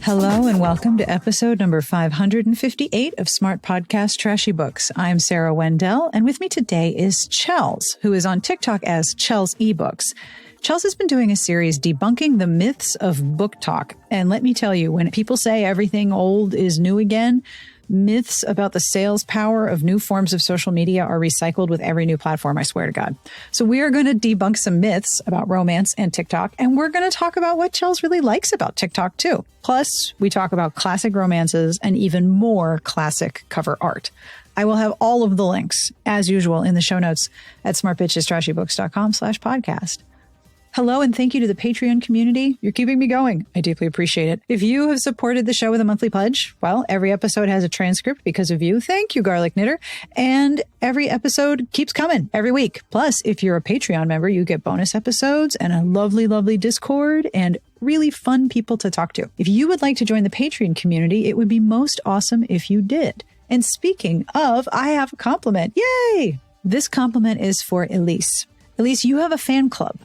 Hello and welcome to episode number 558 of Smart Podcast Trashy Books. I'm Sarah Wendell, and with me today is Chels, who is on TikTok as Chels Ebooks. Chels has been doing a series debunking the myths of BookTok. And let me tell you, when people say everything old is new again, myths about the sales power of new forms of social media are recycled with every new platform, I swear to God. So we are going to debunk some myths about romance and TikTok, and we're going to talk about what Chels really likes about TikTok too. Plus, we talk about classic romances and even more classic cover art. I will have all of the links, as usual, in the show notes at smartbitchestrashyBooks.com/podcast. Hello, and thank you to the Patreon community. You're keeping me going. I deeply appreciate it. If you have supported the show with a monthly pledge, well, every episode has a transcript because of you. Thank you, Garlic Knitter. And every episode keeps coming every week. Plus, if you're a Patreon member, you get bonus episodes and a lovely, lovely Discord and really fun people to talk to. If you would like to join the Patreon community, it would be most awesome if you did. And speaking of, I have a compliment. Yay! This compliment is for Elise. Elise, you have a fan club.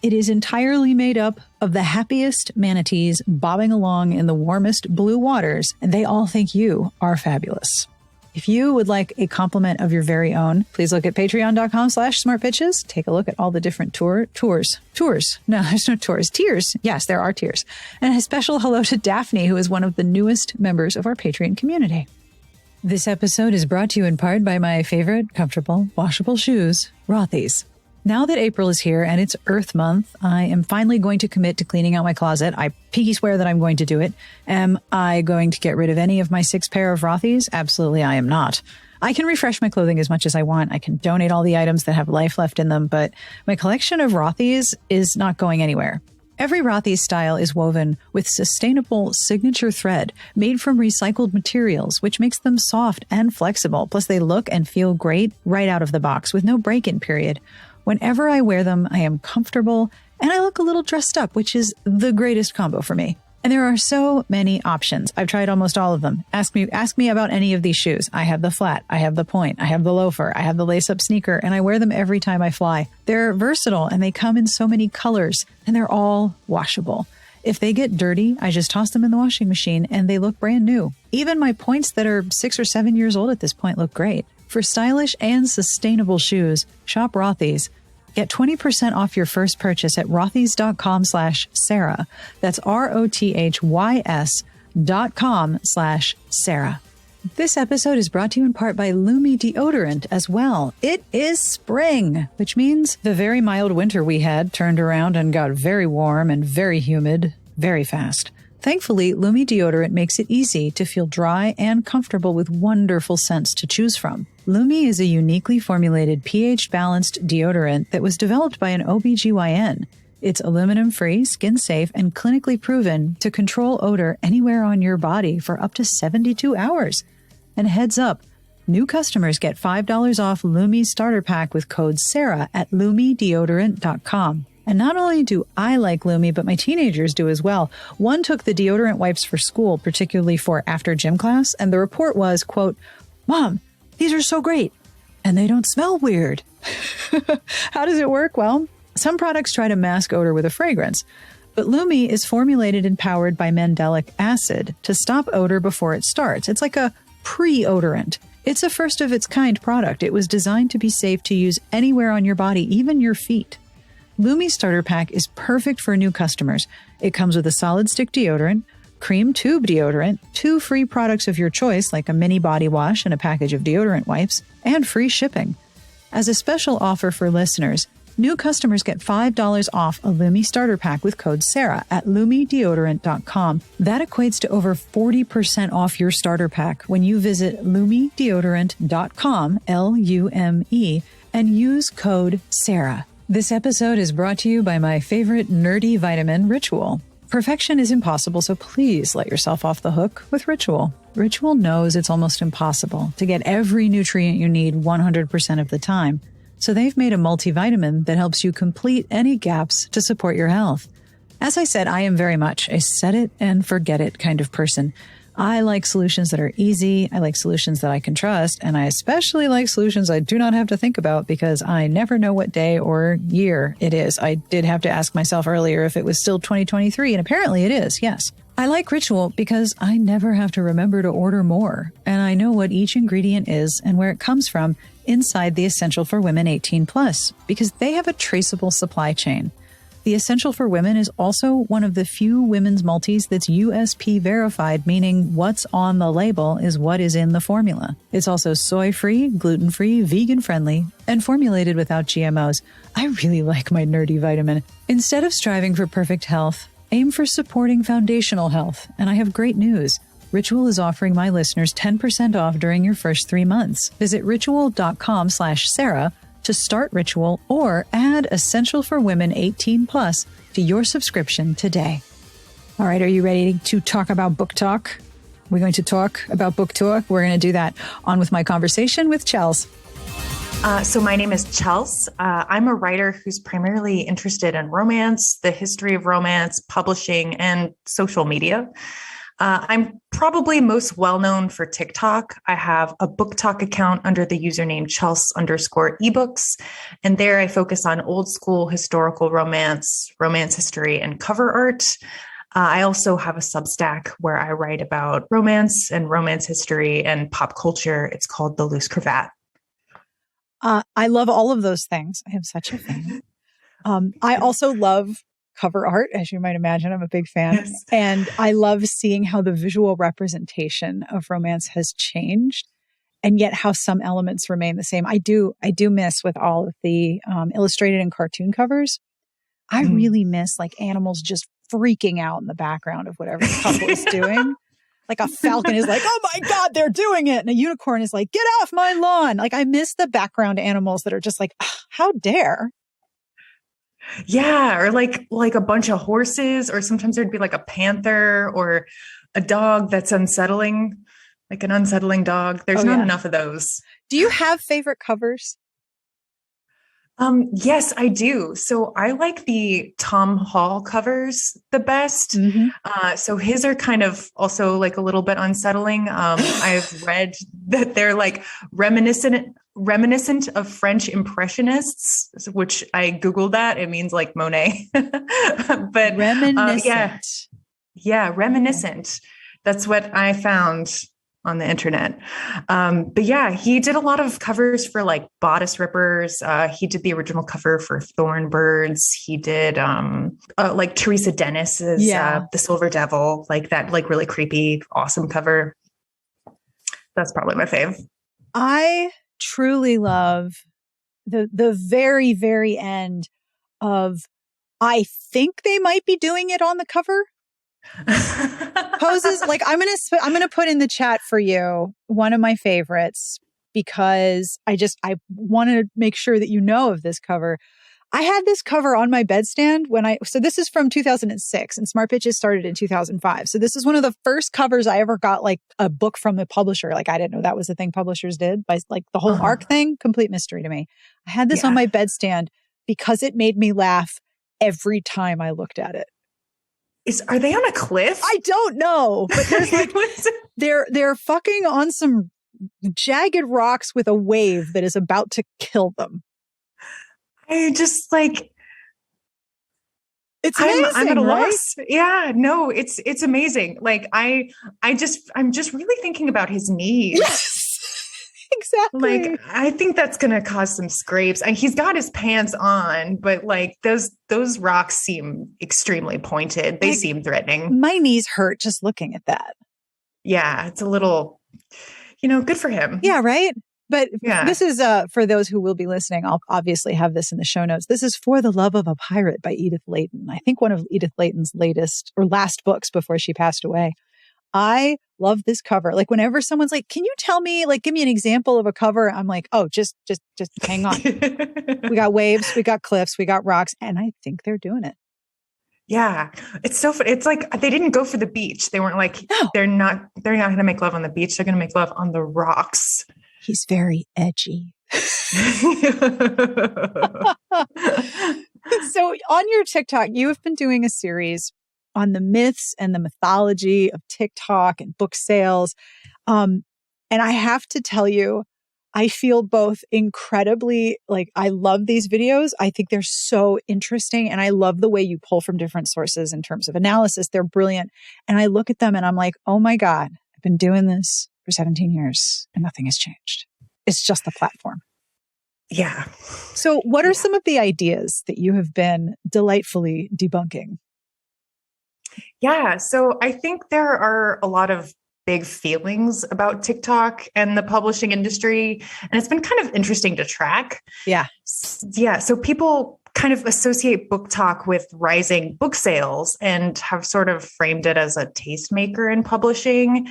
It is entirely made up of the happiest manatees bobbing along in the warmest blue waters, and they all think you are fabulous. If you would like a compliment of your very own, please look at patreon.com/smartbitches. Take a look at all the different tours. No, there's no tours. Tiers. Yes, there are tiers. And a special hello to Daphne, who is one of the newest members of our Patreon community. This episode is brought to you in part by my favorite comfortable washable shoes, Rothy's. Now that April is here and it's Earth Month, I am finally going to commit to cleaning out my closet. I pinky swear that I'm going to do it. Am I going to get rid of any of my 6 pair of Rothy's? Absolutely, I am not. I can refresh my clothing as much as I want. I can donate all the items that have life left in them, but my collection of Rothy's is not going anywhere. Every Rothy's style is woven with sustainable signature thread made from recycled materials, which makes them soft and flexible. Plus, they look and feel great right out of the box with no break-in period. Whenever I wear them, I am comfortable and I look a little dressed up, which is the greatest combo for me. And there are so many options. I've tried almost all of them. Ask me about any of these shoes. I have the flat, I have the point, I have the loafer, I have the lace-up sneaker, and I wear them every time I fly. They're versatile and they come in so many colors, and they're all washable. If they get dirty, I just toss them in the washing machine and they look brand new. Even my points that are 6 or 7 years old at this point look great. For stylish and sustainable shoes, shop Rothy's. Get 20% off your first purchase at rothys.com/Sarah. That's ROTHYS.com/Sarah. This episode is brought to you in part by Lumi deodorant as well. It is spring, which means the very mild winter we had turned around and got very warm and very humid very fast. Thankfully, Lumi deodorant makes it easy to feel dry and comfortable with wonderful scents to choose from. Lumi is a uniquely formulated pH-balanced deodorant that was developed by an OBGYN. It's aluminum-free, skin-safe, and clinically proven to control odor anywhere on your body for up to 72 hours. And heads up, new customers get $5 off Lumi's starter pack with code SARAH at lumideodorant.com. And not only do I like Lumi, but my teenagers do as well. One took the deodorant wipes for school, particularly for after gym class, and the report was, quote, "Mom, these are so great, and they don't smell weird." How does it work? Well, some products try to mask odor with a fragrance, but Lumi is formulated and powered by mandelic acid to stop odor before it starts. It's like a pre-odorant. It's a first-of-its-kind product. It was designed to be safe to use anywhere on your body, even your feet. Lumi Starter Pack is perfect for new customers. It comes with a solid stick deodorant, cream tube deodorant, 2 free products of your choice like a mini body wash and a package of deodorant wipes, and free shipping. As a special offer for listeners, new customers get $5 off a Lumi Starter Pack with code SARAH at lumideodorant.com. That equates to over 40% off your starter pack when you visit lumideodorant.com, Lume, and use code SARAH. This episode is brought to you by my favorite nerdy vitamin, Ritual. Perfection is impossible, so please let yourself off the hook with Ritual. Ritual knows it's almost impossible to get every nutrient you need 100% of the time, so they've made a multivitamin that helps you complete any gaps to support your health. As I said, I am very much a set it and forget it kind of person. I like solutions that are easy. I like solutions that I can trust. And I especially like solutions I do not have to think about because I never know what day or year it is. I did have to ask myself earlier if it was still 2023, and apparently it is, yes. I like Ritual because I never have to remember to order more, and I know what each ingredient is and where it comes from inside the Essential for Women 18 Plus, because they have a traceable supply chain. The Essential for Women is also one of the few women's multis that's USP verified, meaning what's on the label is what is in the formula. It's also soy-free, gluten-free, vegan-friendly, and formulated without GMOs. I really like my nerdy vitamin. Instead of striving for perfect health, aim for supporting foundational health. And I have great news. Ritual is offering my listeners 10% off during your first 3 months. Visit ritual.com/Sarah to start Ritual or add Essential for Women 18 Plus to your subscription today. All right, are you ready to talk about book talk? We're going to talk about book talk. We're going to do that on with my conversation with Chels. So my name is Chels. I'm a writer who's primarily interested in romance, the history of romance, publishing, and social media. I'm probably most well-known for TikTok. I have a BookTok account under the username Chels_ebooks. And there I focus on old school historical romance, romance history, and cover art. I also have a Substack where I write about romance and romance history and pop culture. It's called The Loose Cravat. I love all of those things. I am such a fan. I also love cover art, as you might imagine. I'm a big fan. Yes. And I love seeing how the visual representation of romance has changed, and yet how some elements remain the same. I do miss with all of the illustrated and cartoon covers. I really miss like animals just freaking out in the background of whatever the couple is doing. Like a falcon is like, oh my God, they're doing it. And a unicorn is like, get off my lawn. Like I miss the background animals that are just like, how dare. Yeah, or like a bunch of horses, or sometimes there'd be like a panther or a dog that's unsettling, like an unsettling dog. There's not enough of those. Do you have favorite covers? Yes, I do. So I like the Tom Hall covers the best. Mm-hmm. So his are kind of also like a little bit unsettling. I've read that they're like reminiscent of French Impressionists, which I Googled that. It means like Monet, but reminiscent. Yeah, reminiscent. That's what I found on the internet. But yeah, he did a lot of covers for like Bodice Rippers. He did the original cover for Thornbirds. He did like Teresa Dennis's The Silver Devil, like that, like really creepy, awesome cover. That's probably my fave. I truly love the very, very end of, I think they might be doing it on the cover. Poses. Like I'm gonna put in the chat for you one of my favorites, because I want to make sure that you know of this cover. I had this cover on my bedstand so this is from 2006 and Smart Pitches started in 2005. So this is one of the first covers I ever got like a book from the publisher. Like I didn't know that was the thing publishers did, by like the whole ARC thing, complete mystery to me. I had this on my bedstand because it made me laugh every time I looked at it. Are they on a cliff? I don't know, but there's like they're fucking on some jagged rocks with a wave that is about to kill them. I just like it's amazing. I'm at a loss. Yeah, no, it's amazing. Like I'm just really thinking about his knees. Yes. Exactly. Like, I think that's going to cause some scrapes. And he's got his pants on, but like those rocks seem extremely pointed. They seem threatening. My knees hurt just looking at that. Yeah, it's a little, good for him. Yeah, right? But this is, for those who will be listening, I'll obviously have this in the show notes. This is For the Love of a Pirate by Edith Layton. I think one of Edith Layton's latest or last books before she passed away. I love this cover. Like whenever someone's like, can you tell me, like, give me an example of a cover? I'm like, oh, just hang on. We got waves, we got cliffs, we got rocks. And I think they're doing it. Yeah. It's so fun. It's like, they didn't go for the beach. They weren't like, no. They're not going to make love on the beach. They're going to make love on the rocks. He's very edgy. So on your TikTok, you have been doing a series on the myths and the mythology of TikTok and book sales. And I have to tell you, I feel both incredibly like I love these videos. I think they're so interesting. And I love the way you pull from different sources in terms of analysis. They're brilliant. And I look at them and I'm like, oh my God, I've been doing this for 17 years and nothing has changed. It's just the platform. Yeah. So what are some of the ideas that you have been delightfully debunking? Yeah. So I think there are a lot of big feelings about TikTok and the publishing industry. And it's been kind of interesting to track. Yeah. Yeah. So people kind of associate BookTok with rising book sales and have sort of framed it as a tastemaker in publishing.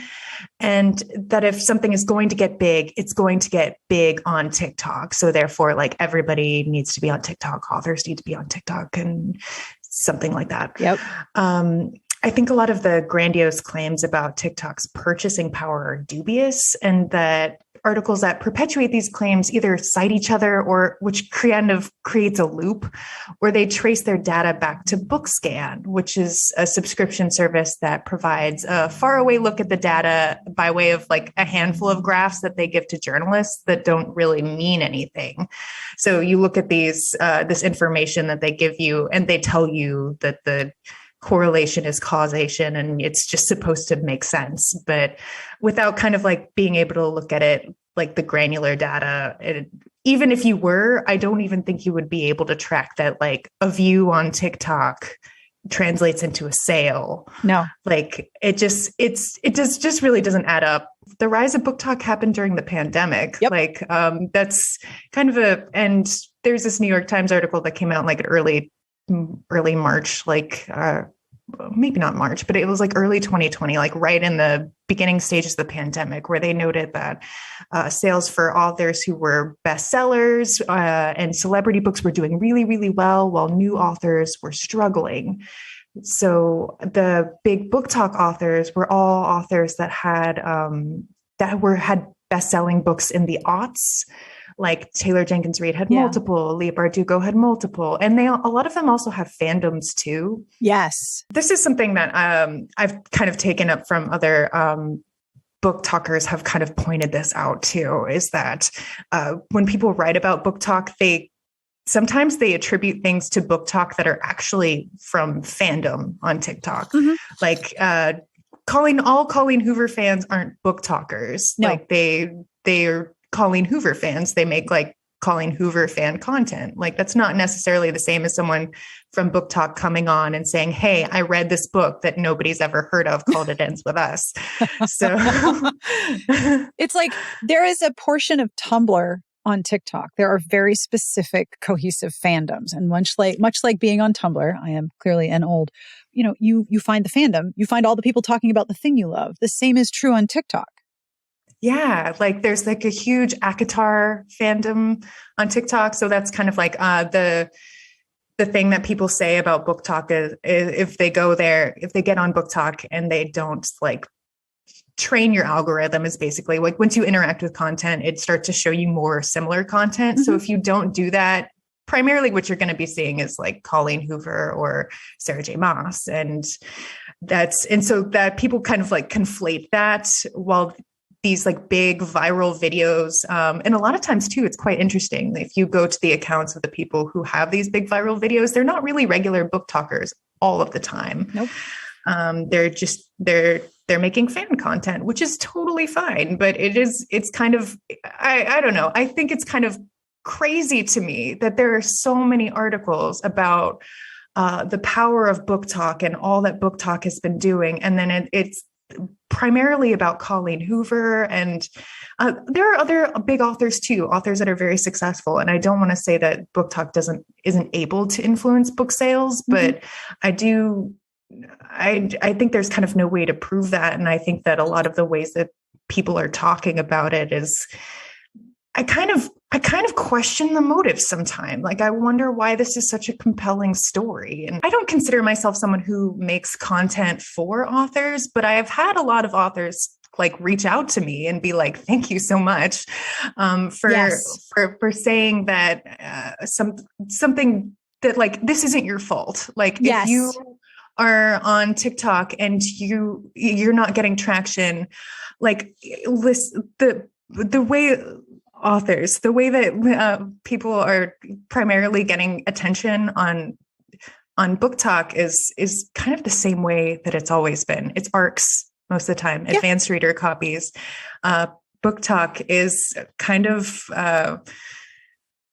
And that if something is going to get big, it's going to get big on TikTok. So therefore, like everybody needs to be on TikTok, authors need to be on TikTok and something like that. Yep. I think a lot of the grandiose claims about TikTok's purchasing power are dubious, and that articles that perpetuate these claims either cite each other or which kind of creates a loop where they trace their data back to BookScan, which is a subscription service that provides a faraway look at the data by way of like a handful of graphs that they give to journalists that don't really mean anything. So you look at this information that they give you and they tell you that the correlation is causation and it's just supposed to make sense, but without kind of like being able to look at it like the granular data. Even if you were, I don't even think you would be able to track that like a view on TikTok translates into a sale. No, like it just really doesn't add up. The rise of BookTok happened during the pandemic. Yep. Like that's kind of and there's this New York Times article that came out like early March, like maybe not March, but it was like early 2020, like right in the beginning stages of the pandemic, where they noted that sales for authors who were bestsellers and celebrity books were doing really, really well, while new authors were struggling. So the big BookTok authors were all authors that had best-selling books in the aughts. Like Taylor Jenkins Reid had multiple, Leigh Bardugo had multiple, and a lot of them also have fandoms too. Yes. This is something that I've kind of taken up from other book talkers have kind of pointed this out too, is that when people write about BookTok, sometimes they attribute things to BookTok that are actually from fandom on TikTok. Mm-hmm. Like Colleen Hoover fans aren't BookTokers. No. Like they are Colleen Hoover fans. They make like Colleen Hoover fan content. Like that's not necessarily the same as someone from BookTok coming on and saying, hey, I read this book that nobody's ever heard of called It Ends With Us. So it's like there is a portion of Tumblr on TikTok. There are very specific cohesive fandoms. And much like being on Tumblr, I am clearly an old, you find the fandom, you find all the people talking about the thing you love. The same is true on TikTok. Yeah, like there's like a huge ACOTAR fandom on TikTok. So that's kind of like the thing that people say about BookTok is if they go there, if they get on BookTok and they don't like train your algorithm, is basically like once you interact with content, it starts to show you more similar content. Mm-hmm. So if you don't do that, primarily what you're going to be seeing is like Colleen Hoover or Sarah J. Maas. And so that people kind of like conflate that while these like big viral videos. And a lot of times too, it's quite interesting. If you go to the accounts of the people who have these big viral videos, they're not really regular book talkers all of the time. Nope. They're making fan content, which is totally fine. But it's kind of, I don't know. I think it's kind of crazy to me that there are so many articles about the power of BookTok and all that BookTok has been doing. And then it's primarily about Colleen Hoover, and there are other big authors too, authors that are very successful. And I don't want to say that BookTok isn't able to influence book sales, but mm-hmm. I think there's kind of no way to prove that. And I think that a lot of the ways that people are talking about it is, I kind of question the motive sometimes. Like, I wonder why this is such a compelling story. And I don't consider myself someone who makes content for authors, but I have had a lot of authors like reach out to me and be like, thank you so much for saying that something that like, this isn't your fault. Like if you are on TikTok and you're not getting traction, like listen, the way authors, the way that people are primarily getting attention on BookTok is kind of the same way that it's always been. It's ARCs most of the time, advanced reader copies. BookTok is kind of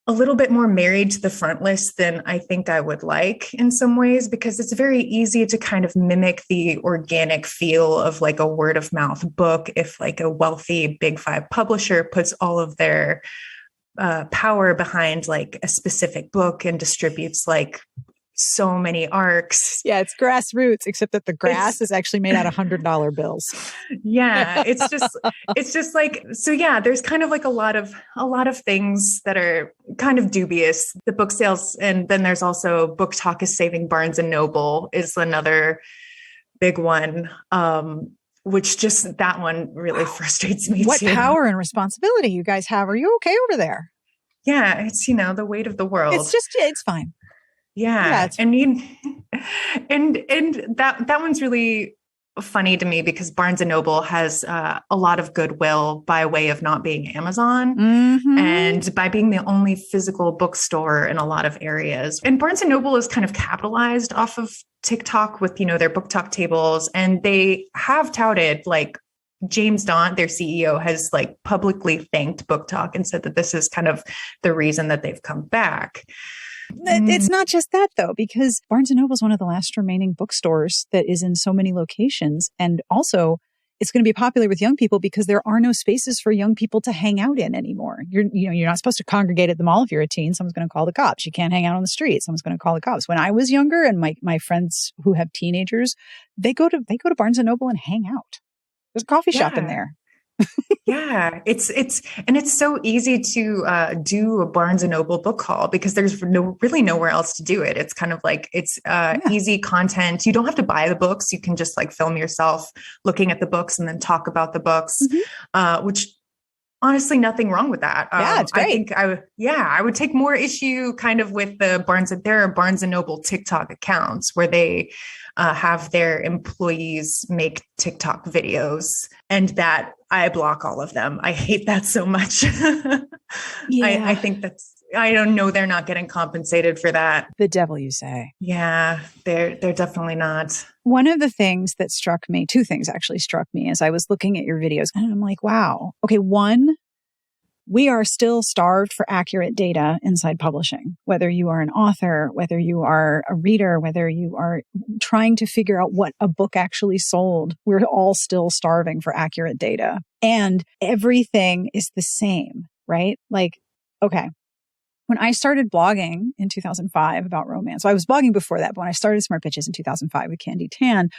a little bit more married to the front list than I think I would like in some ways, because it's very easy to kind of mimic the organic feel of like a word of mouth book. If like a wealthy Big Five publisher puts all of their power behind like a specific book and distributes like so many arcs. Yeah, it's grassroots, except that the grass is actually made out of $100 bills. Yeah, it's just like, so yeah, there's kind of like a lot of things that are kind of dubious. The book sales, and then there's also BookTok is saving Barnes and Noble is another big one. Which just that one really frustrates me. What too. Power and responsibility you guys have. Are you okay over there? Yeah, it's, the weight of the world. It's fine. Yeah. And that one's really funny to me because Barnes and Noble has a lot of goodwill by way of not being Amazon and by being the only physical bookstore in a lot of areas. And Barnes and Noble is kind of capitalized off of TikTok with, their BookTok tables. And they have touted like James Daunt, their CEO, has like publicly thanked BookTok and said that this is kind of the reason that they've come back. It's not just that, though, because Barnes & Noble is one of the last remaining bookstores that is in so many locations. And also, it's going to be popular with young people because there are no spaces for young people to hang out in anymore. You're not supposed to congregate at the mall if you're a teen. Someone's going to call the cops. You can't hang out on the street. Someone's going to call the cops. When I was younger and my friends who have teenagers, they go to Barnes & Noble and hang out. There's a coffee shop in there. Yeah, it's so easy to do a Barnes and Noble book haul because there's really nowhere else to do it. It's kind of like it's easy content. You don't have to buy the books. You can just like film yourself looking at the books and then talk about the books, which honestly, nothing wrong with that. It's great. I would take more issue kind of with there are Barnes and Noble TikTok accounts where they have their employees make TikTok videos, and that I block all of them. I hate that so much. I think I don't know. They're not getting compensated for that. The devil you say. Yeah, they're definitely not. One of the things that struck me, two things actually struck me as I was looking at your videos, and I'm like, wow. Okay, one, we are still starved for accurate data inside publishing, whether you are an author, whether you are a reader, whether you are trying to figure out what a book actually sold. We're all still starving for accurate data. And everything is the same, right? Like, okay, when I started blogging in 2005 about romance, so I was blogging before that, but when I started Smart Bitches in 2005 with Candy Tan,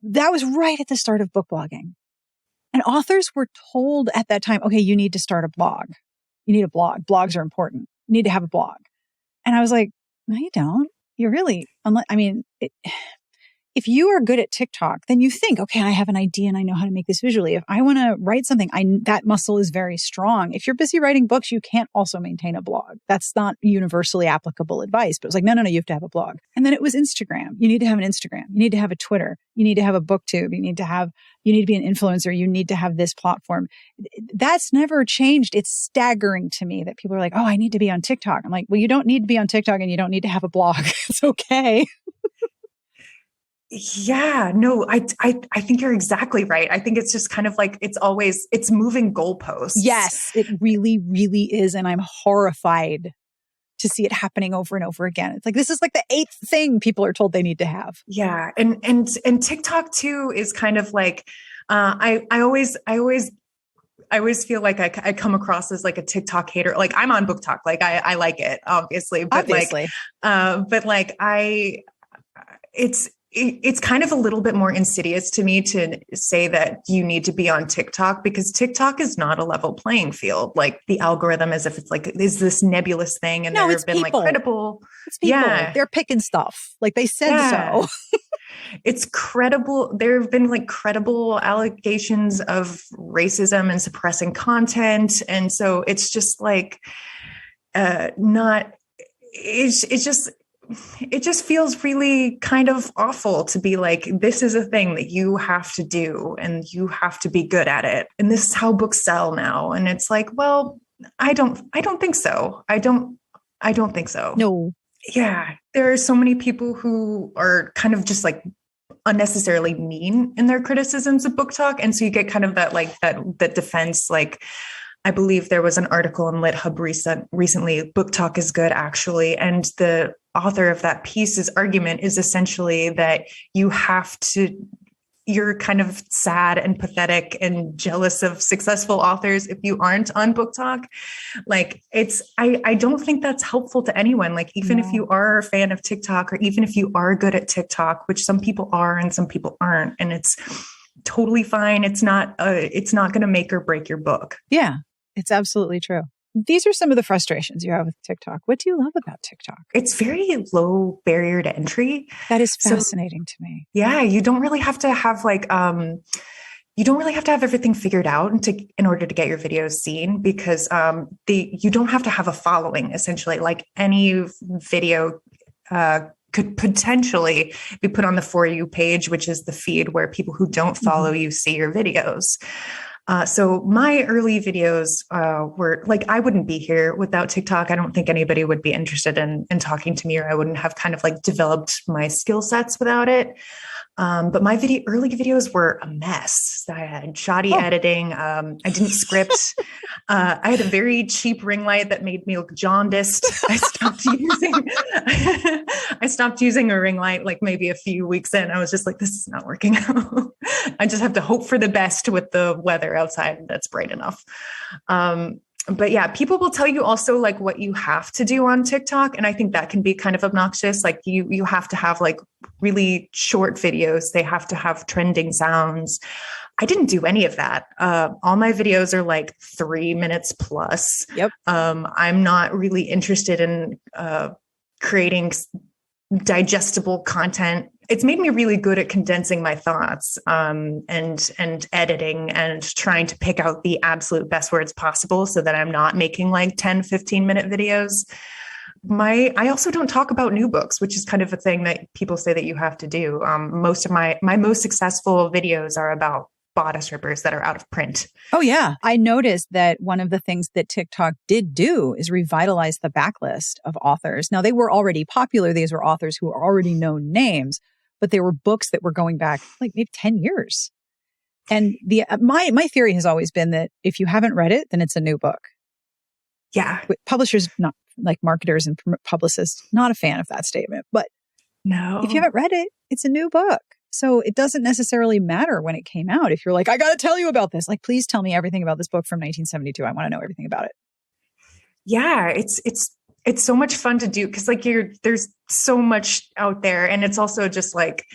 that was right at the start of book blogging. And authors were told at that time, okay, you need to start a blog. You need a blog. Blogs are important. You need to have a blog. And I was like, no, you don't. You really, if you are good at TikTok, then you think, okay, I have an idea and I know how to make this visually. If I want to write something, that muscle is very strong. If you're busy writing books, you can't also maintain a blog. That's not universally applicable advice. But it was like, no, you have to have a blog. And then it was Instagram. You need to have an Instagram. You need to have a Twitter. You need to have a BookTube. You need to be an influencer. You need to have this platform. That's never changed. It's staggering to me that people are like, oh, I need to be on TikTok. I'm like, well, you don't need to be on TikTok and you don't need to have a blog. It's okay. Yeah, no, I think you're exactly right. I think it's just kind of like, it's moving goalposts. Yes, it really, really is. And I'm horrified to see it happening over and over again. It's like, this is like the 8th thing people are told they need to have. Yeah. And TikTok too is kind of like, I always feel like I come across as like a TikTok hater. Like I'm on BookTok. Like I like it, obviously, but it's kind of a little bit more insidious to me to say that you need to be on TikTok because TikTok is not a level playing field. Like the algorithm is this nebulous thing. And there have been like credible. It's people. Yeah. They're picking stuff. Like they said so. It's credible. There have been like credible allegations of racism and suppressing content. And so it's just like, it just feels really kind of awful to be like, this is a thing that you have to do and you have to be good at it. And this is how books sell now. And it's like, well, I don't think so. I don't think so. No. Yeah. There are so many people who are kind of just like unnecessarily mean in their criticisms of BookTok. And so you get kind of that like that defense, like I believe there was an article in LitHub recently, BookTok is good actually. And the author of that piece's argument is essentially that you're kind of sad and pathetic and jealous of successful authors if you aren't on BookTok. Like I don't think that's helpful to anyone. Like even if you are a fan of TikTok, or even if you are good at TikTok, which some people are and some people aren't, and it's totally fine. It's not going to make or break your book. Yeah, it's absolutely true. These are some of the frustrations you have with TikTok. What do you love about TikTok? It's very low barrier to entry. That is fascinating to me. Yeah, you don't really have to have you don't really have to have everything figured out in order to get your videos seen, because you don't have to have a following. Essentially, like any video could potentially be put on the For You page, which is the feed where people who don't follow you see your videos. So my early videos were like, I wouldn't be here without TikTok. I don't think anybody would be interested in talking to me, or I wouldn't have kind of like developed my skill sets without it. But my early videos were a mess. I had shoddy editing. I didn't script. I had a very cheap ring light that made me look jaundiced. I stopped using a ring light like maybe a few weeks in. I was just like, this is not working out. I just have to hope for the best with the weather outside that's bright enough. But yeah, people will tell you also like what you have to do on TikTok. And I think that can be kind of obnoxious. Like you have to have like really short videos. They have to have trending sounds. I didn't do any of that. All my videos are like 3 minutes plus. Yep. I'm not really interested in creating digestible content. It's made me really good at condensing my thoughts and editing and trying to pick out the absolute best words possible so that I'm not making like 10, 15-minute videos. I also don't talk about new books, which is kind of a thing that people say that you have to do. Most of my most successful videos are about bodice rippers that are out of print. Oh, yeah. I noticed that one of the things that TikTok did do is revitalize the backlist of authors. Now, they were already popular. These were authors who were already known names, but they were books that were going back like maybe 10 years. And my theory has always been that if you haven't read it, then it's a new book. Yeah. Publishers, not like marketers and publicists, not a fan of that statement. But no, if you haven't read it, it's a new book. So it doesn't necessarily matter when it came out. If you're like, I got to tell you about this, like, please tell me everything about this book from 1972. I want to know everything about it. Yeah, it's so much fun to do because like there's so much out there, and it's also just like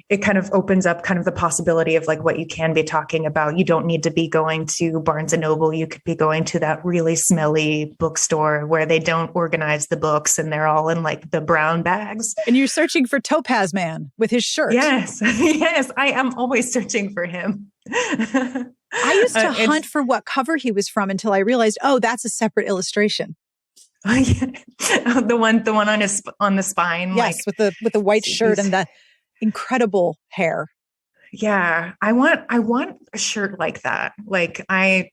it kind of opens up kind of the possibility of like what you can be talking about. You don't need to be going to Barnes and Noble. You could be going to that really smelly bookstore where they don't organize the books and they're all in like the brown bags. And you're searching for Topaz Man with his shirt. Yes. Yes. I am always searching for him. I used to hunt for what cover he was from until I realized, oh, that's a separate illustration. Oh, yeah. The one on the spine. Yes, like, with the white shirt and the incredible hair. Yeah, I want a shirt like that. Like I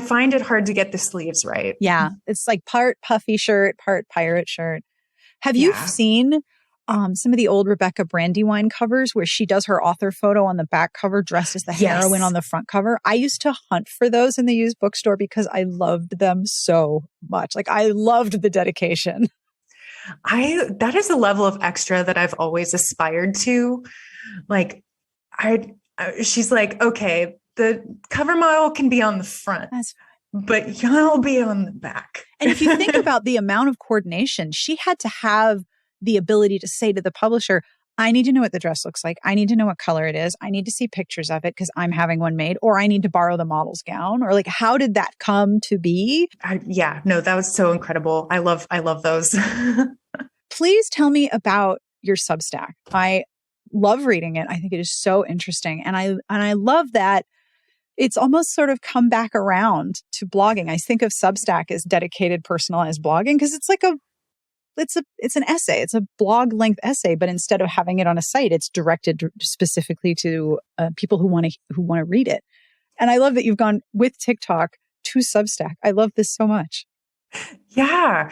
find it hard to get the sleeves right. Yeah, it's like part puffy shirt, part pirate shirt. Have you seen some of the old Rebecca Brandywine covers where she does her author photo on the back cover dressed as the heroine on the front cover? I used to hunt for those in the used bookstore because I loved them so much. Like I loved the dedication. That is a level of extra that I've always aspired to. Like she's like, okay, the cover model can be on the front, but you'll be on the back. And if you think about the amount of coordination, she had to have the ability to say to the publisher, I need to know what the dress looks like. I need to know what color it is. I need to see pictures of it because I'm having one made, or I need to borrow the model's gown, or like, how did that come to be? No, that was so incredible. I love those. Please tell me about your Substack. I love reading it. I think it is so interesting. And I love that it's almost sort of come back around to blogging. I think of Substack as dedicated personalized blogging because it's like it's an essay. It's a blog length essay, but instead of having it on a site, it's directed specifically to people who want to read it. And I love that you've gone with TikTok to Substack. I love this so much. Yeah.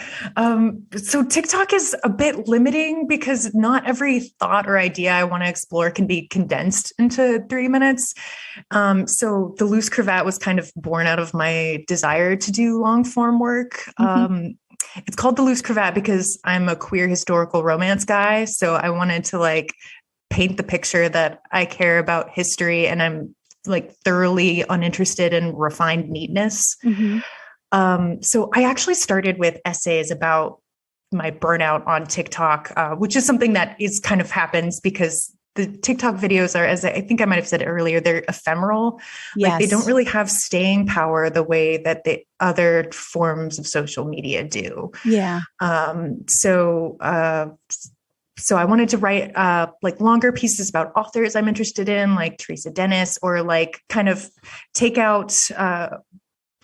So TikTok is a bit limiting because not every thought or idea I want to explore can be condensed into 3 minutes. So the loose cravat was kind of born out of my desire to do long form work. It's called the loose cravat because I'm a queer historical romance guy. So I wanted to like paint the picture that I care about history and I'm like thoroughly uninterested in refined neatness. So I actually started with essays about my burnout on TikTok, which is something that is kind of happens because the TikTok videos are, as I think I might have said earlier, they're ephemeral. Yes. Like they don't really have staying power the way that the other forms of social media do. Yeah. So I wanted to write like longer pieces about authors I'm interested in, like Teresa Dennis, or like kind of take out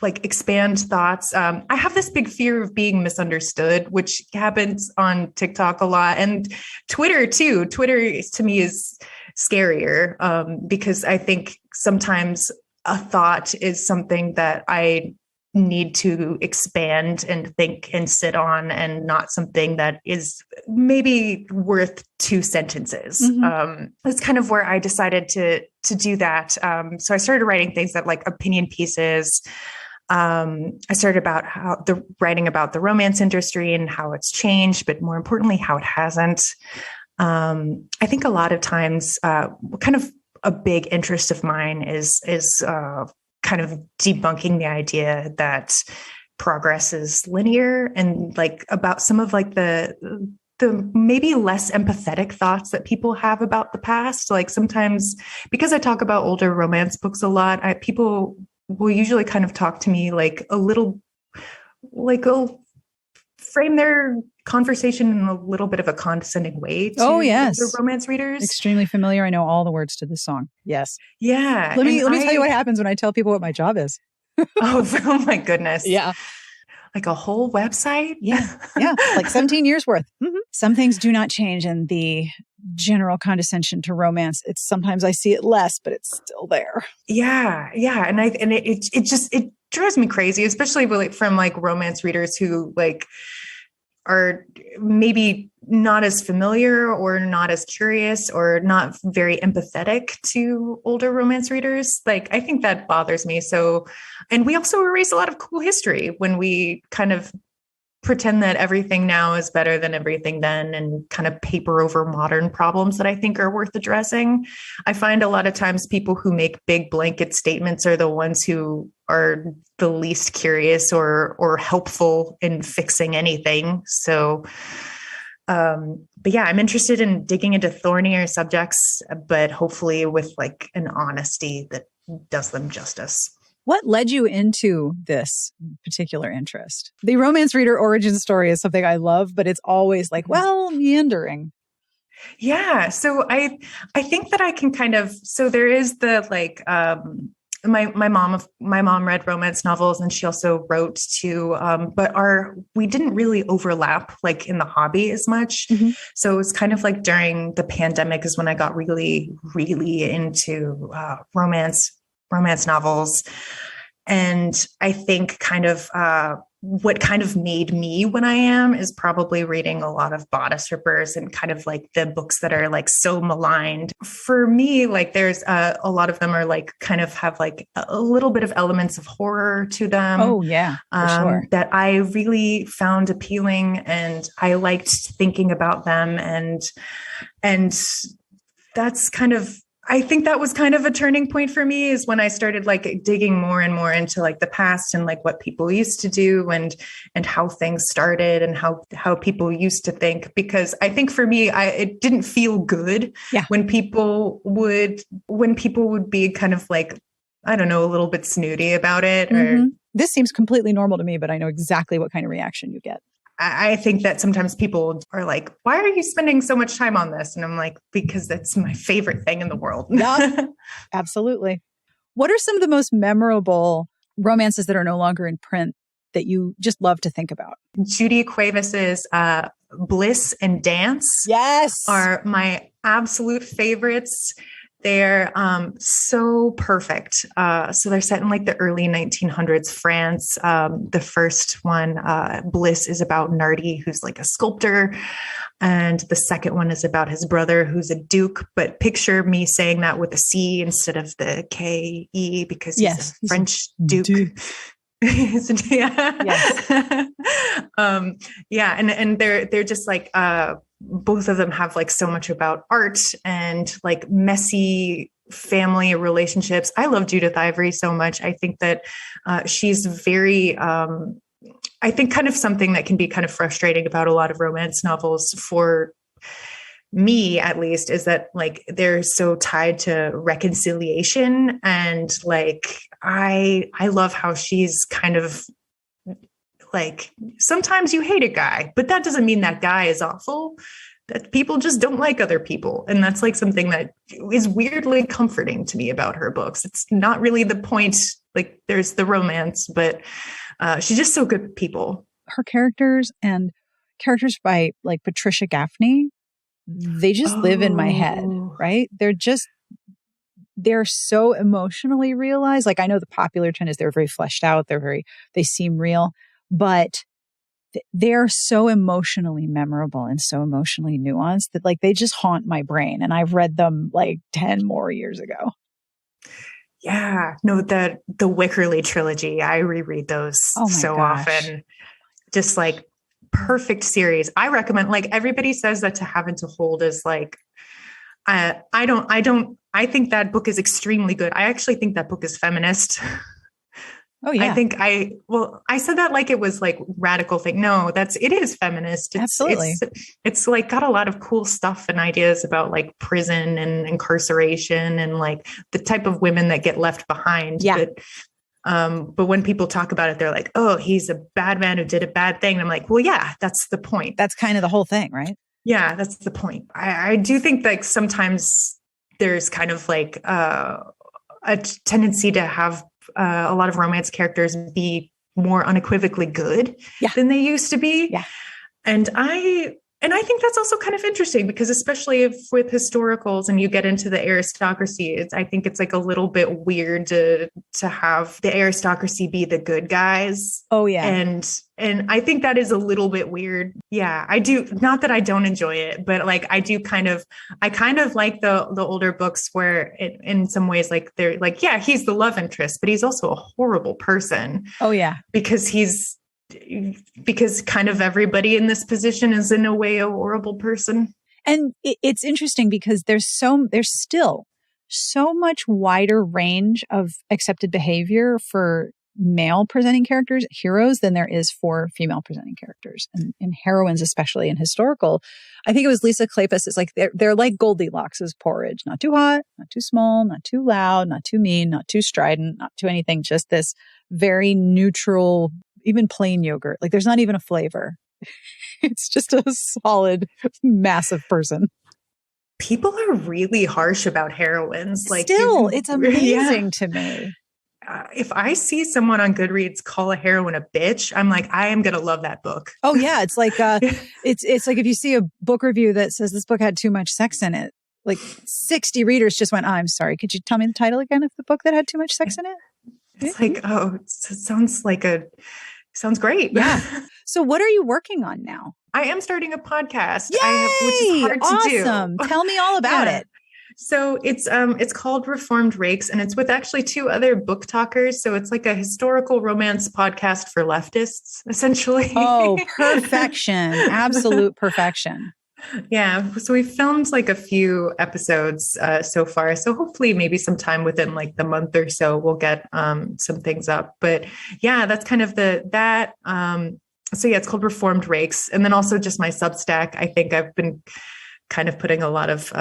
like expand thoughts. I have this big fear of being misunderstood, which happens on TikTok a lot and Twitter too. Twitter to me is scarier because I think sometimes a thought is something that I need to expand and think and sit on and not something that is maybe worth 2 sentences. That's kind of where I decided to do that. So I started writing things that like opinion pieces. I started about writing about the romance industry and how it's changed, but more importantly, how it hasn't. I think a lot of times, kind of a big interest of mine is kind of debunking the idea that progress is linear and like about some of like the maybe less empathetic thoughts that people have about the past. Like sometimes because I talk about older romance books a lot, people will usually kind of talk to me like a little, like they'll frame their conversation in a little bit of a condescending way to older romance readers. Extremely familiar. I know all the words to this song. Yes. Yeah. Let me tell you what happens when I tell people what my job is. Oh my goodness. Yeah. Like a whole website? Yeah. Like 17 years worth. Some things do not change in the general condescension to romance. It's sometimes I see it less, but it's still there. Yeah. And it drives me crazy, especially from like romance readers who like are maybe not as familiar or not as curious or not very empathetic to older romance readers. Like, I think that bothers me. So, and we also erase a lot of cool history when we kind of pretend that everything now is better than everything then and kind of paper over modern problems that I think are worth addressing. I find a lot of times people who make big blanket statements are the ones who are the least curious or helpful in fixing anything. So, but yeah, I'm interested in digging into thornier subjects, but hopefully with like an honesty that does them justice. What led you into this particular interest? The romance reader origin story is something I love, but it's always like, well, meandering. Yeah. So I think that I can kind of, so there is the like, my mom read romance novels and she also wrote too, but we didn't really overlap like in the hobby as much. So it was kind of like during the pandemic is when I got really, really into romance novels. And I think kind of what kind of made me when I am is probably reading a lot of bodice rippers and kind of like the books that are like so maligned. For me, like there's a lot of them are like kind of have like a little bit of elements of horror to them. Oh yeah, for sure. That I really found appealing and I liked thinking about them. And that's kind of, I think that was kind of a turning point for me is when I started like digging more and more into like the past and like what people used to do and how things started and how people used to think, because I think for me, it didn't feel good when people would be kind of like, I don't know, a little bit snooty about it. Or this seems completely normal to me, but I know exactly what kind of reaction you get. I think that sometimes people are like, why are you spending so much time on this? And I'm like, because that's my favorite thing in the world. Yeah, absolutely. What are some of the most memorable romances that are no longer in print that you just love to think about? Judy Cuevas's Bliss and Dance are my absolute favorites. They're so perfect. So they're set in like the early 1900s France. The first one, Bliss, is about Nardi, who's like a sculptor. And the second one is about his brother, who's a duke. But picture me saying that with a C instead of the K-E, because he's a French duke. Yeah. Yes. Yeah. And they're just like, both of them have like so much about art and like messy family relationships. I love Judith Ivory so much. I think that she's very, I think kind of something that can be kind of frustrating about a lot of romance novels for me, at least, is that like they're so tied to reconciliation. And like, I love how she's kind of like, sometimes you hate a guy, but that doesn't mean that guy is awful. That people just don't like other people. And that's like something that is weirdly comforting to me about her books. It's not really the point. Like there's the romance, but she's just so good with people. Her characters and characters by like Patricia Gaffney, they just live in my head, right? They're so emotionally realized. Like I know the popular trend is they're very fleshed out. They seem real, but they're so emotionally memorable and so emotionally nuanced that like they just haunt my brain. And I've read them like 10 more years ago. Yeah, no, the Wickerly trilogy, I reread those so often. Just like perfect series. I recommend, like everybody says that To Have and to Hold is like, I think that book is extremely good. I actually think that book is feminist. Oh yeah. I said that like it was like radical thing. No, it is feminist. Absolutely. It's like got a lot of cool stuff and ideas about like prison and incarceration and like the type of women that get left behind. Yeah. But when people talk about it, they're like, oh, he's a bad man who did a bad thing. And I'm like, well, yeah, that's the point. That's kind of the whole thing, right? Yeah, that's the point. I do think like sometimes there's kind of like a tendency to have a lot of romance characters be more unequivocally good than they used to be. Yeah. And I think that's also kind of interesting because especially with historicals and you get into the aristocracy, I think it's like a little bit weird to have the aristocracy be the good guys. Oh yeah. And I think that is a little bit weird. Yeah, I do. Not that I don't enjoy it, but like I kind of like the older books where in some ways like they're like, yeah, he's the love interest, but he's also a horrible person. Oh yeah. Because kind of everybody in this position is in a way a horrible person. And it's interesting because there's still so much wider range of accepted behavior for male presenting characters, heroes, than there is for female presenting characters and heroines, especially in historical. I think it was Lisa Kleypas. It's like they're like Goldilocks' porridge, not too hot, not too small, not too loud, not too mean, not too strident, not too anything, just this very neutral, even plain yogurt. Like there's not even a flavor. It's just a solid, massive person. People are really harsh about heroines. Like still, it's amazing to me. If I see someone on Goodreads call a heroine a bitch, I'm like, I am going to love that book. Oh yeah. It's like, it's like if you see a book review that says this book had too much sex in it, like 60 readers just went, I'm sorry. Could you tell me the title again of the book that had too much sex in it? It's like, oh, it sounds great. Yeah. So what are you working on now? I am starting a podcast. Yay! Which is hard to do. Awesome. Tell me all about it. So it's called Reformed Rakes, and it's with actually two other book talkers. So it's like a historical romance podcast for leftists, essentially. Oh, perfection. Absolute perfection. Yeah. So we filmed like a few episodes so far. So hopefully maybe sometime within like the month or so, we'll get some things up. But yeah, that's kind of so yeah, it's called Reformed Rakes. And then also just my Substack. I think I've been kind of putting a lot of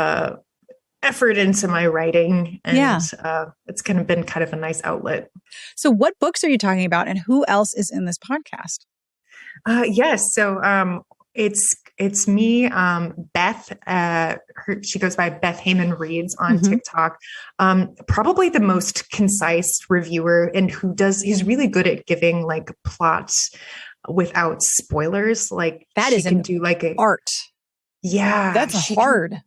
effort into my writing, and it's kind of been kind of a nice outlet. So what books are you talking about, and who else is in this podcast? Yes. So it's me, Beth. She goes by Beth Heyman Reads on TikTok. Probably the most concise reviewer, and he's really good at giving like plots without spoilers. Like that is can do like art. Yeah, that's hard.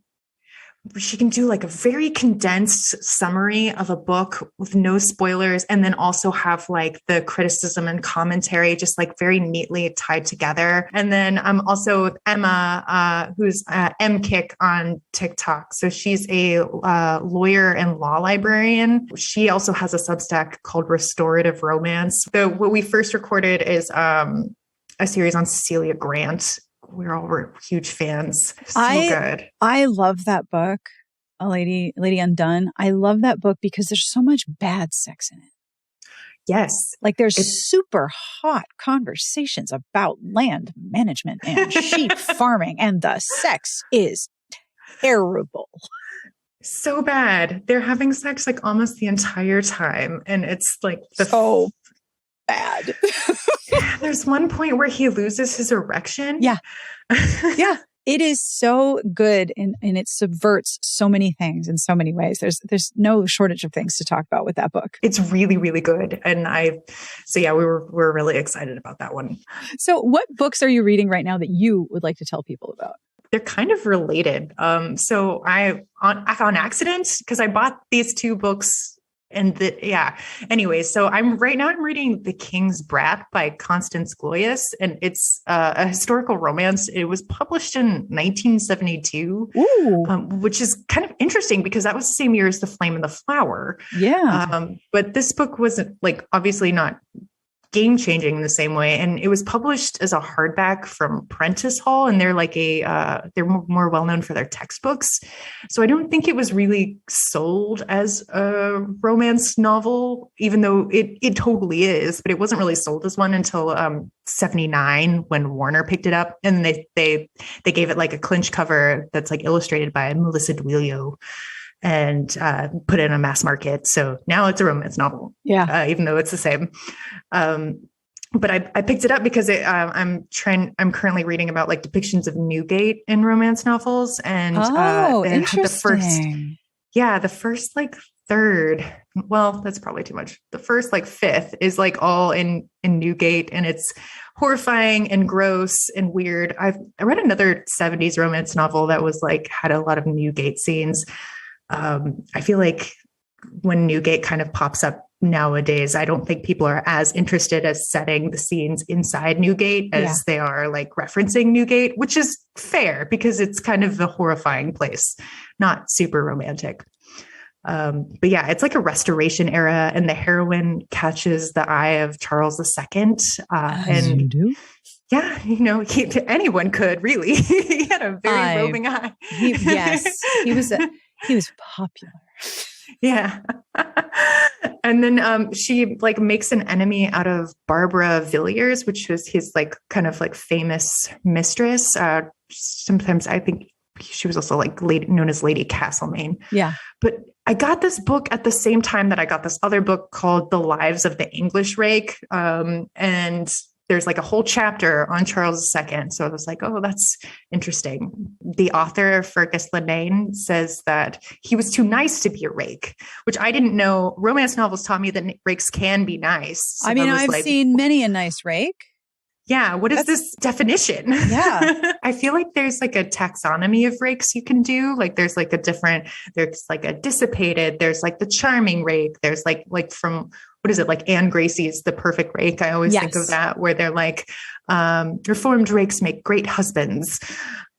she can do like a very condensed summary of a book with no spoilers, and then also have like the criticism and commentary just like very neatly tied together. And then I'm also with Emma, who's MKick on TikTok. So she's a lawyer and law librarian. She also has a Substack called Restorative Romance. What we first recorded is a series on Cecilia Grant. We're huge fans. Good. I love that book, Lady Undone. I love that book because there's so much bad sex in it. Yes. Like there's super hot conversations about land management and sheep farming, and the sex is terrible. So bad. They're having sex like almost the entire time. And it's like so bad. There's one point where he loses his erection. Yeah. Yeah. It is so good and it subverts so many things in so many ways. There's no shortage of things to talk about with that book. It's really, really good. And we're really excited about that one. So what books are you reading right now that you would like to tell people about? They're kind of related. So I on accident, because I bought these two books. Anyway, so I'm reading The King's Brat by Constance Gloyes, and it's a historical romance. It was published in 1972, which is kind of interesting because that was the same year as The Flame and the Flower. Yeah. But this book wasn't like obviously not game changing in the same way. And it was published as a hardback from Prentice Hall, and they're like they're more well known for their textbooks. So I don't think it was really sold as a romance novel, even though it totally is, but it wasn't really sold as one until 79 when Warner picked it up, and they gave it like a clinch cover that's like illustrated by Melissa Duilio, and put it in a mass market. So now it's a romance novel. Yeah. Even though it's the same. But I picked it up because I'm currently reading about like depictions of Newgate in romance novels. And interesting. The first like third, well, that's probably too much. The first like fifth is like all in Newgate, and it's horrifying and gross and weird. I read another 70s romance novel that was like, had a lot of Newgate scenes. I feel like when Newgate kind of pops up nowadays, I don't think people are as interested as setting the scenes inside Newgate as they are like referencing Newgate, which is fair because it's kind of a horrifying place, not super romantic. But yeah, it's like a Restoration era, and the heroine catches the eye of Charles II. And you do? Yeah, anyone could really. He had a very roving eye. He was popular. Yeah. And then she like makes an enemy out of Barbara Villiers, which was his like kind of like famous mistress. Sometimes I think she was also like known as Lady Castlemaine. Yeah. But I got this book at the same time that I got this other book called The Lives of the English Rake. And there's like a whole chapter on Charles II. So I was like, oh, that's interesting. The author, Fergus Lennane, says that he was too nice to be a rake, which I didn't know. Romance novels taught me that rakes can be nice. So I've seen many a nice rake. Yeah. What is this definition? Yeah. I feel like there's like a taxonomy of rakes you can do. Like there's like there's like a dissipated, there's like the charming rake. There's like from, what is it? Like Anne Gracie's The Perfect Rake. I always think of that, where they're like, reformed rakes make great husbands.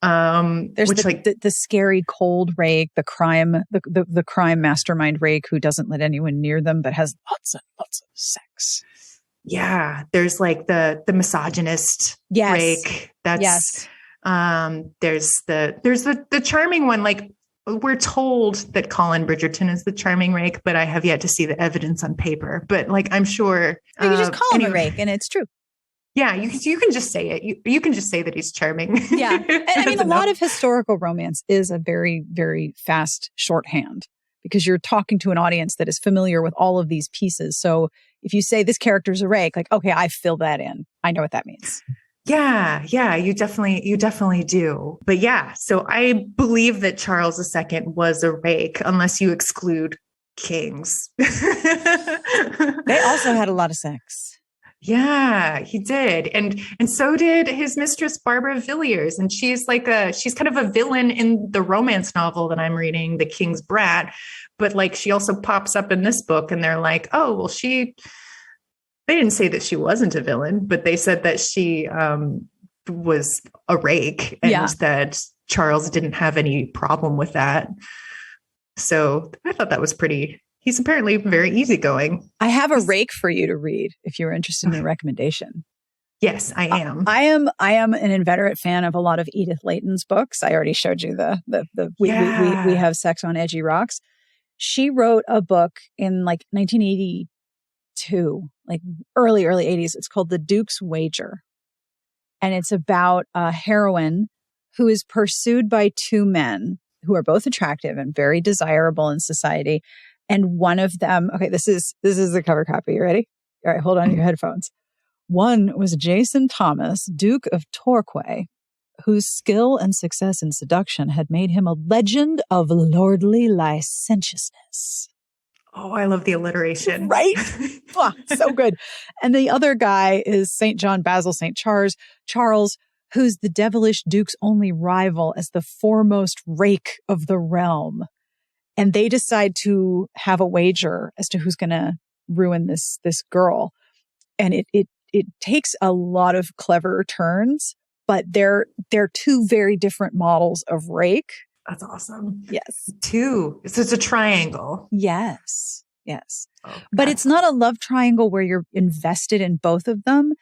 There's the scary cold rake, the crime mastermind rake who doesn't let anyone near them, but has lots and lots of sex. Yeah. There's like the misogynist rake. That's, there's the charming one. Like, we're told that Colin Bridgerton is the charming rake, but I have yet to see the evidence on paper. But like, I'm sure you can just call him a rake, and it's true. Yeah, you can just say it. You can just say that he's charming. Yeah, and I mean, a lot of historical romance is a very, very fast shorthand because you're talking to an audience that is familiar with all of these pieces. So if you say this character's a rake, like, okay, I fill that in. I know what that means. Yeah, you definitely do. But yeah, so I believe that Charles II was a rake, unless you exclude kings. They also had a lot of sex. Yeah, he did. And so did his mistress Barbara Villiers. And she's kind of a villain in the romance novel that I'm reading, The King's Brat. But like she also pops up in this book and they're like, oh, well, they didn't say that she wasn't a villain, but they said that she was a rake and that Charles didn't have any problem with that. So I thought that was he's apparently very easygoing. I have a rake for you to read if you're interested in a recommendation. Yes, I am. I am an inveterate fan of a lot of Edith Layton's books. I already showed you we have sex on edgy rocks. She wrote a book in like 1982, like early 80s. It's called The Duke's Wager. And it's about a heroine who is pursued by two men who are both attractive and very desirable in society. And one of them, okay, this is the cover copy. You ready? All right, hold on to your headphones. One was Jason Thomas, Duke of Torquay, whose skill and success in seduction had made him a legend of lordly licentiousness. Oh, I love the alliteration. Right? Oh, so good. And the other guy is St. John Basil St. Charles, who's the devilish Duke's only rival as the foremost rake of the realm. And they decide to have a wager as to who's going to ruin this girl. And it takes a lot of clever turns, but they're two very different models of rake. That's awesome. Yes. Two. So it's a triangle. Yes. Oh, but it's not a love triangle where you're invested in both of them.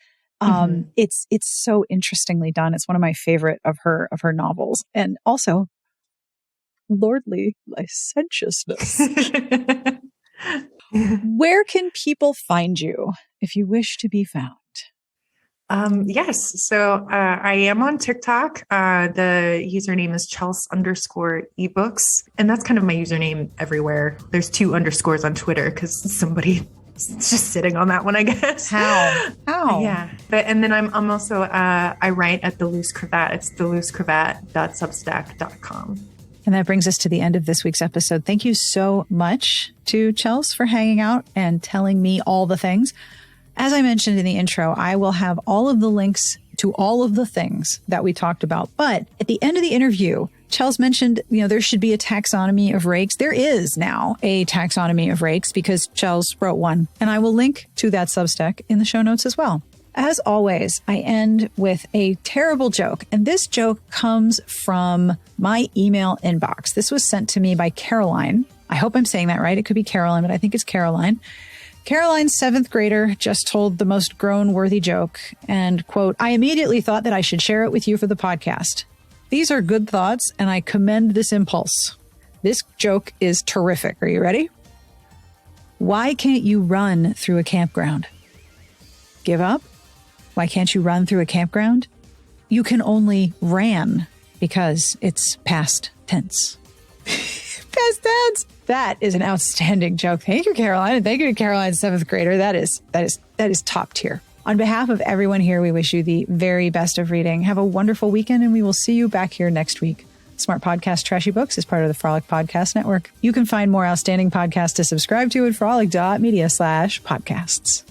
It's so interestingly done. It's one of my favorite of her novels. And also lordly licentiousness. Where can people find you if you wish to be found? Yes. So I am on TikTok. The username is Chels_ebooks. And that's kind of my username everywhere. There's 2 underscores on Twitter because somebody is just sitting on that one, I guess. How? Yeah. And then I'm also, I write at The Loose Cravat. It's theloosecravat.substack.com. And that brings us to the end of this week's episode. Thank you so much to Chels for hanging out and telling me all the things. As I mentioned in the intro, I will have all of the links to all of the things that we talked about. But at the end of the interview, Chels mentioned, there should be a taxonomy of rakes. There is now a taxonomy of rakes because Chels wrote one. And I will link to that Substack in the show notes as well. As always, I end with a terrible joke. And this joke comes from my email inbox. This was sent to me by Caroline. I hope I'm saying that right. It could be Caroline, but I think it's Caroline. Caroline's 7th grader just told the most groan-worthy joke and, quote, I immediately thought that I should share it with you for the podcast. These are good thoughts, and I commend this impulse. This joke is terrific. Are you ready? Why can't you run through a campground? Give up? Why can't you run through a campground? You can only ran because it's past tense. Past tense. That is an outstanding joke. Thank you, Caroline. And thank you to Caroline's 7th grader. That is top tier. On behalf of everyone here, we wish you the very best of reading. Have a wonderful weekend, and we will see you back here next week. Smart Podcast Trashy Books is part of the Frolic Podcast Network. You can find more outstanding podcasts to subscribe to at frolic.media/podcasts.